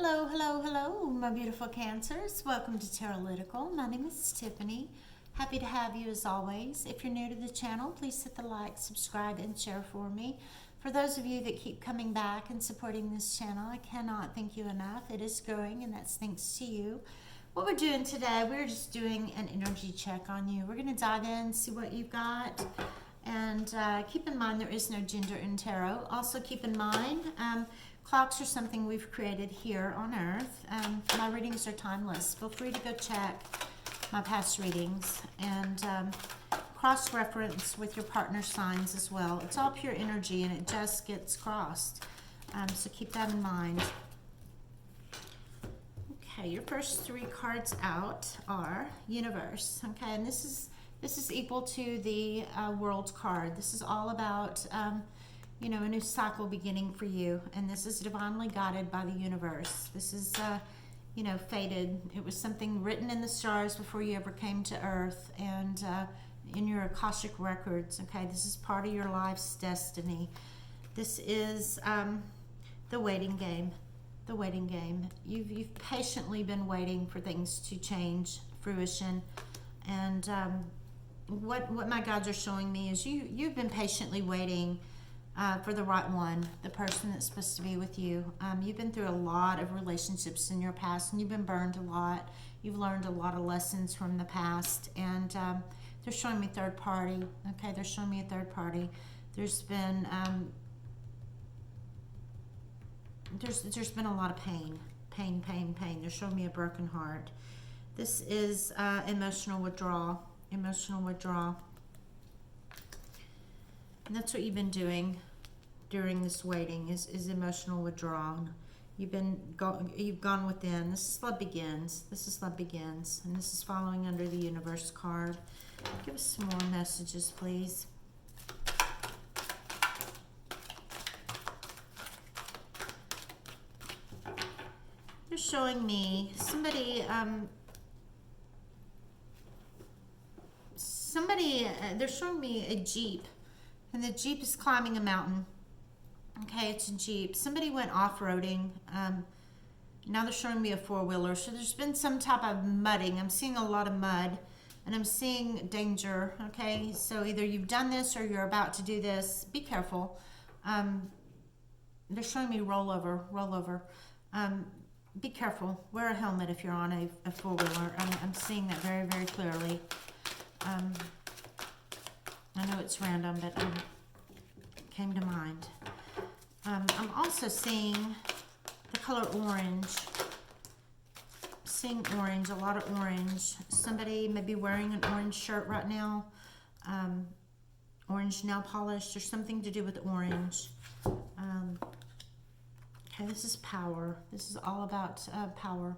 Hello, hello, hello, my beautiful Cancers. Welcome to Tarot-Litical. My name is Tiffany. Happy to have you as always. If you're new to the channel, please hit the like, subscribe, and share for me. For those of you that keep coming back and supporting this channel, I cannot thank you enough. It is growing, and that's thanks to you. What we're doing today, we're just doing an energy check on you. We're going to dive in, see what you've got. And keep in mind there is no gender in tarot. Also keep in mind clocks are something we've created here on Earth. My readings are timeless. Feel free to go check my past readings and cross-reference with your partner signs as well. It's all pure energy and it just gets crossed. So keep that in mind. Okay, your first three cards out are Universe. Okay, and this is equal to the World card. This is all about, you know, a new cycle beginning for you. And this is divinely guided by the universe. This is, you know, fated. It was something written in the stars before you ever came to Earth and in your Akashic records. Okay, this is part of your life's destiny. This is the waiting game. The waiting game. You've patiently been waiting for things to change, fruition. And what my guides are showing me is you've been patiently waiting for the right one, the person that's supposed to be with you. You've been through a lot of relationships in your past, and you've been burned a lot. You've learned a lot of lessons from the past, and they're showing me third party. Okay, they're showing me a third party. There's been there's been a lot of pain. They're showing me a broken heart. This is emotional withdrawal. Emotional withdrawal. And that's what you've been doing during this waiting is emotional withdrawal. You've gone within. This is love begins. This is love begins. And this is following under the universe card. Give us some more messages, please. They're showing me somebody they're showing me a Jeep, and the Jeep is climbing a mountain. Okay, it's a Jeep. Somebody went off-roading. Now they're showing me a four-wheeler. So there's been some type of mudding. I'm seeing a lot of mud, and I'm seeing danger. Okay, so either you've done this or you're about to do this. Be careful. They're showing me rollover. Be careful. Wear a helmet if you're on a four-wheeler. I'm seeing that very, very clearly. I know it's random, but it came to mind. I'm also seeing the color orange. Seeing orange, a lot of orange. Somebody may be wearing an orange shirt right now. Orange nail polish or something to do with orange. Okay, this is power. This is all about power,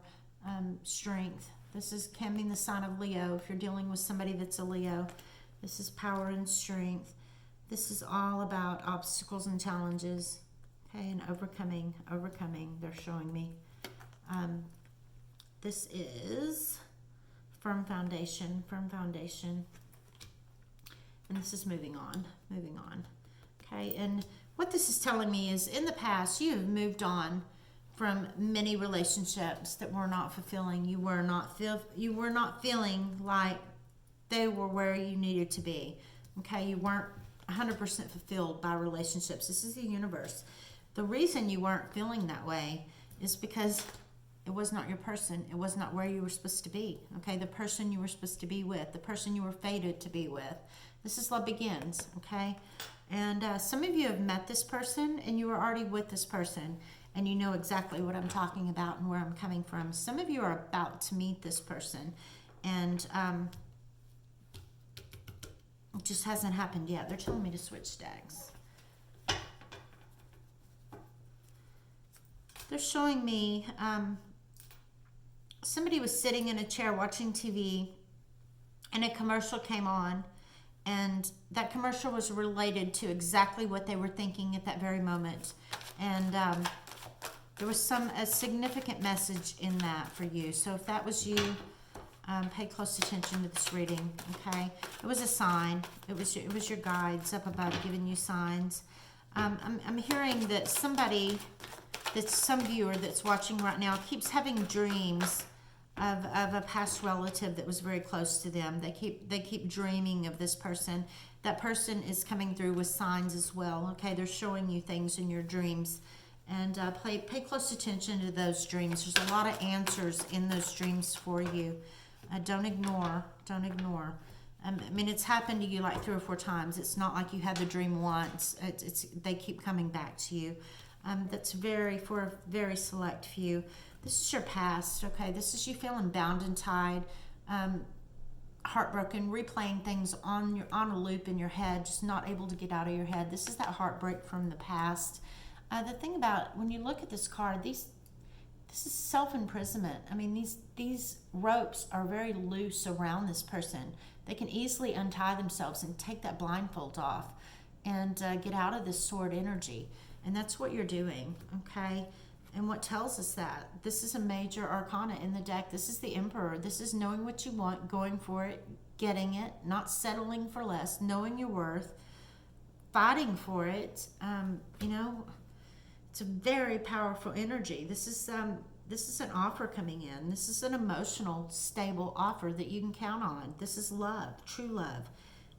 strength. This can be the sign of Leo if you're dealing with somebody that's a Leo. This is power and strength. This is all about obstacles and challenges. Okay, and overcoming, they're showing me. This is firm foundation. And this is moving on. Okay, and what this is telling me is in the past you have moved on from many relationships that were not fulfilling. You were not feeling like they were where you needed to be. Okay, you weren't 100% fulfilled by relationships. This is the universe. The reason you weren't feeling that way is because it was not your person. It was not where you were supposed to be. Okay, the person you were supposed to be with, the person you were fated to be with. This is love begins. Okay, and some of you have met this person and you were already with this person. And you know exactly what I'm talking about and where I'm coming from. Some of you are about to meet this person, and it just hasn't happened yet. They're telling me to switch decks. They're showing me somebody was sitting in a chair watching TV, and a commercial came on, and that commercial was related to exactly what they were thinking at that very moment. And there was a significant message in that for you. So if that was you, pay close attention to this reading, okay? It was a sign. It was your guides up above giving you signs. I'm hearing that somebody that some viewer that's watching right now keeps having dreams of a past relative that was very close to them. They keep dreaming of this person. That person is coming through with signs as well. Okay, they're showing you things in your dreams, and pay close attention to those dreams. There's a lot of answers in those dreams for you. Don't ignore. Don't ignore. I mean, it's happened to you like 3 or 4 times. It's not like you had the dream once. They keep coming back to you. That's for a very select few. This is your past, okay? This is you feeling bound and tied, heartbroken, replaying things on a loop in your head, just not able to get out of your head. This is that heartbreak from the past. The thing about when you look at this card, this is self-imprisonment. I mean, these ropes are very loose around this person. They can easily untie themselves and take that blindfold off and get out of this sword energy. And that's what you're doing, okay? And what tells us that? This is a major arcana in the deck. This is the Emperor. This is knowing what you want, going for it, getting it, not settling for less, knowing your worth, fighting for it. You know, it's a very powerful energy. This is an offer coming in. This is an emotional, stable offer that you can count on. This is love, true love,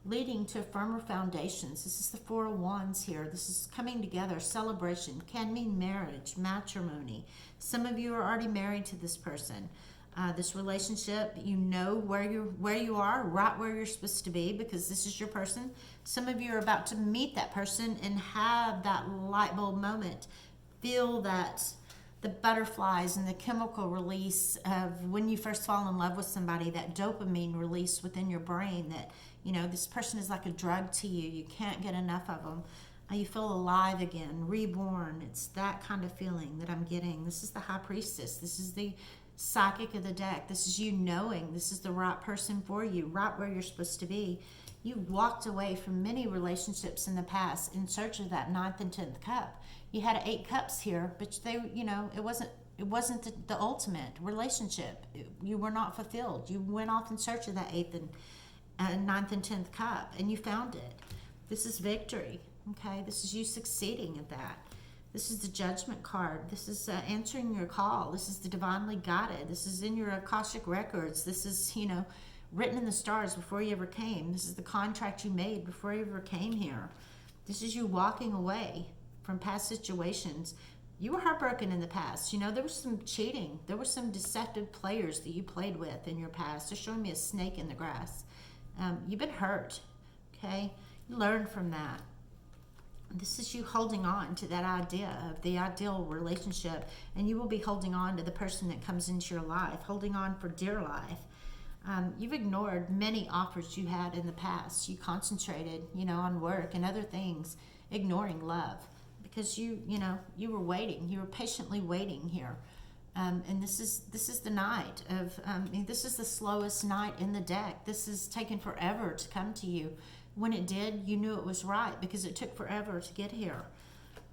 leading to firmer foundations. This is the Four of Wands here. This is coming together, celebration, can mean marriage, matrimony. Some of you are already married to this person. This relationship, you know where you are, right where you're supposed to be, because this is your person. Some of you are about to meet that person and have that light bulb moment. Feel that the butterflies and the chemical release of when you first fall in love with somebody, that dopamine release within your brain that, you know, this person is like a drug to you. You can't get enough of them. You feel alive again, reborn. It's that kind of feeling that I'm getting. This is the High Priestess. This is the psychic of the deck. This is you knowing this is the right person for you, right where you're supposed to be. You walked away from many relationships in the past in search of that 9th and 10th cup. You had 8 cups here, but they, you know, it wasn't the ultimate relationship. You were not fulfilled. You went off in search of that 8th and 9th and 10th cup, and you found it. This is victory, okay? This is you succeeding at that. This is the Judgment card. This is answering your call. This is the divinely guided. This is in your Akashic records. This is, you know, written in the stars before you ever came. This is the contract you made before you ever came here. This is you walking away from past situations. You were heartbroken in the past. You know, there was some cheating. There were some deceptive players that you played with in your past. They're showing me a snake in the grass. You've been hurt, okay? You learned from that. This is you holding on to that idea of the ideal relationship, and you will be holding on to the person that comes into your life, holding on for dear life. You've ignored many offers you had in the past. You concentrated, you know, on work and other things, ignoring love, because you were waiting. You were patiently waiting here. And this is the night of, this is the slowest night in the deck. This is taken forever to come to you. When it did, you knew it was right because it took forever to get here.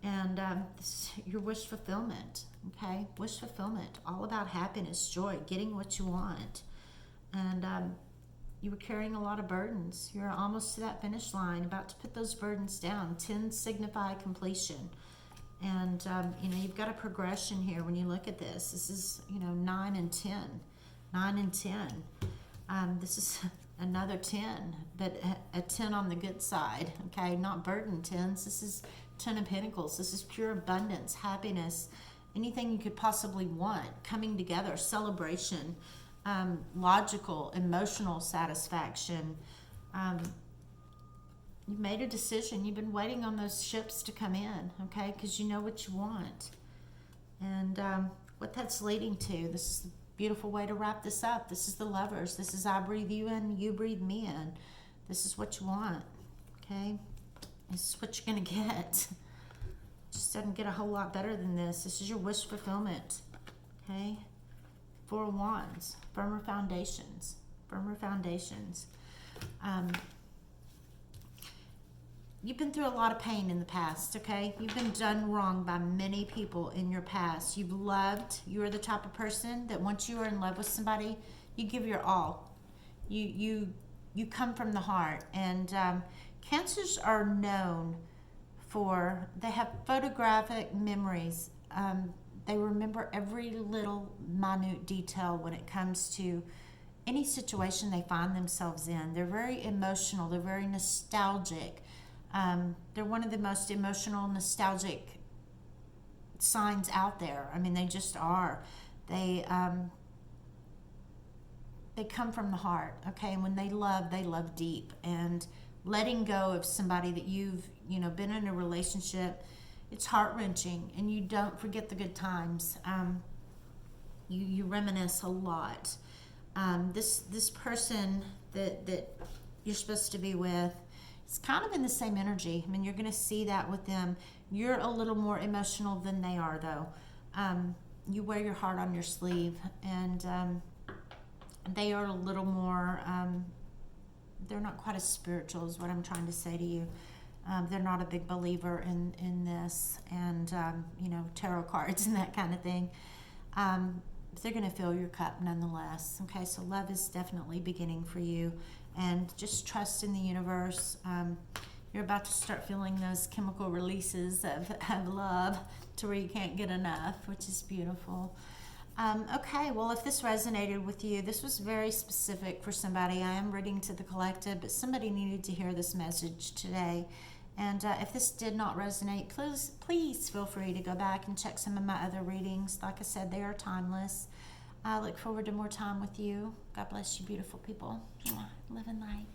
And this is your wish fulfillment, okay? Wish fulfillment, all about happiness, joy, getting what you want. And you were carrying a lot of burdens. You're almost to that finish line, about to put those burdens down. 10 signify completion. And, you know, you've got a progression here when you look at this. This is, you know, 9 and 10. 9 and 10. This is another 10, but a 10 on the good side, okay? Not burden 10s. This is 10 of Pentacles. This is pure abundance, happiness, anything you could possibly want, coming together, celebration, logical, emotional satisfaction. You made a decision. You've been waiting on those ships to come in, okay? Because you know what you want. And what that's leading to, this is a beautiful way to wrap this up. This is the Lovers. This is I breathe you in, you breathe me in. This is what you want, okay? This is what you're going to get. Just doesn't get a whole lot better than this. This is your wish fulfillment, okay? 4 of Wands, firmer foundations, firmer foundations. You've been through a lot of pain in the past, okay? You've been done wrong by many people in your past. You've loved. You are the type of person that once you are in love with somebody, you give your all. You come from the heart. And Cancers are known for, they have photographic memories they remember every little minute detail when it comes to any situation they find themselves in. They're very emotional. They're very nostalgic. They're one of the most emotional, nostalgic signs out there. I mean, they just are. They come from the heart, okay? And when they love deep. And letting go of somebody that you've, been in a relationship, it's heart-wrenching, and you don't forget the good times. You reminisce a lot. This person that you're supposed to be with, it's kind of in the same energy. I mean, you're going to see that with them. You're a little more emotional than they are, though. You wear your heart on your sleeve, and they are a little more, they're not quite as spiritual is what I'm trying to say to you. They're not a big believer in this and, tarot cards and that kind of thing. They're going to fill your cup nonetheless. Okay, so love is definitely beginning for you, and just trust in the universe. You're about to start feeling those chemical releases of love to where you can't get enough, which is beautiful. Okay, well, if this resonated with you, this was very specific for somebody. I am reading to the collective, but somebody needed to hear this message today. And if this did not resonate, please feel free to go back and check some of my other readings. Like I said, they are timeless. I look forward to more time with you. God bless you, beautiful people. Live in light.